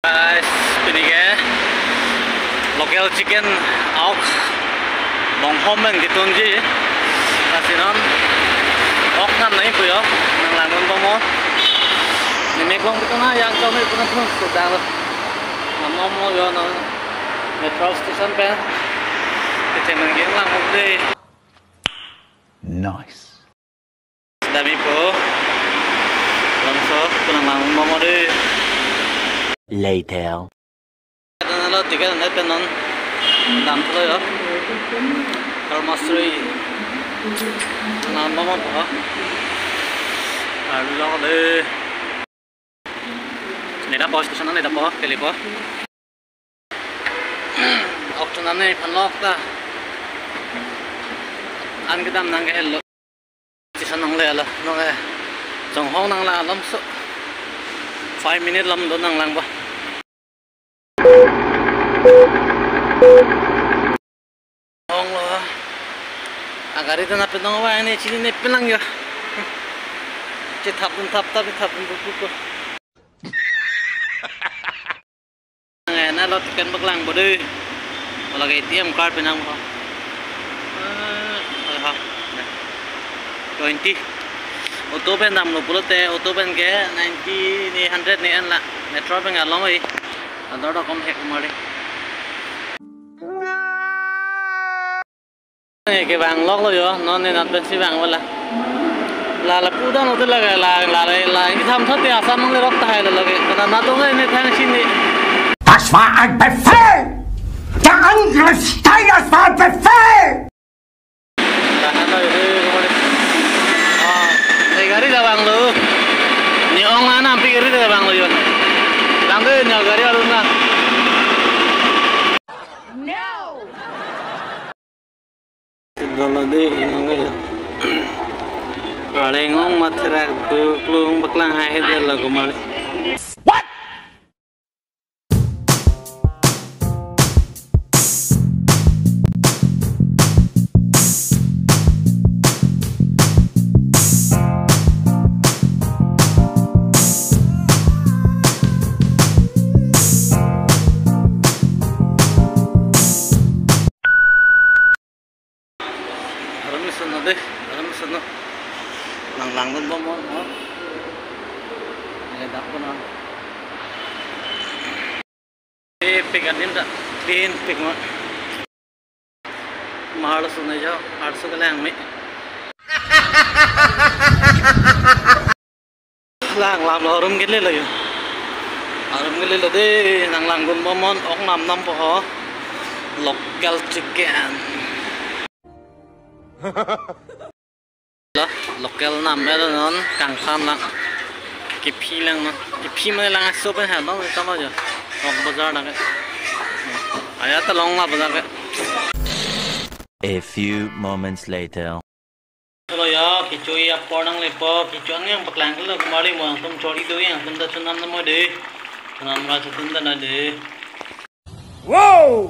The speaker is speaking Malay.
Guys, pinige local chicken out bong homeng ditunji kasinon ok nan nai puyo nang langon bomo ni meklong bitona yang kau me puna pun sudah lo momo yo no metro station pe kita menggeng lang ude Nice. dami po langsung punang langon bomo de Later. Lo tiga nanti penon dam tuh ya kalau masri nama apa kalau deh ini dah bos kesana ini dah bos kali bos waktu nanti penlok dah an kita menang ke hello kesana nang le lah nang ke jong hong nang lah lam so 5 minute lam do nang lang ba Ong lo, agar itu nape dong wah ini cini nape lang ya, tapi buku. Nggak lo tekan beklang bodoh, kalau kayak ATM card penang ho, 20, auto pen dam lo pulut auto pen ke 90 ni 100 ni an lah, metro pen nggak lama ada kom hack kemarin. Cái vàng lót rồi nó nên là bên xí vàng vậy là cú đó nó tức là cái thăm thất thì à sao nó lên lót tài là cái nó tôi lên thay xin đi. Das war ein Befehl! Der Angriff Steiners war ein Befehl! Cái gari là vàng luôn. Nhiều ông anh làm cái gari là vàng luôn. Vàng cái nhiều gari luôn à. Kalau di ini kalau ngong materi belum beklang hai dia lah kemarin. What? Alam mo lang doon ba mo no? Nagdap ko na. Pick adim da. Pick mo. Mahal sunay jaw. 800 ka lang may. Lang lam lo rum gile lo yun. Rum gile lo de nang lang doon ba mo ok nam po ho. Local chicken. Local nam đó nó càng tham lắm cái phi lang nó cái phi mới lang số bên hàng đó người ta bao giờ hoặc bao giờ đó cái ai ta long là bao giờ cái A few moments later. rồi ya cái chui áp bỏ năng lên bỏ cái chuông yang bạc lang cái là mà đi mà không cho đi đâu yang không ta cho năm nó mới đi cho năm ra cho tin ta nói đi Wow!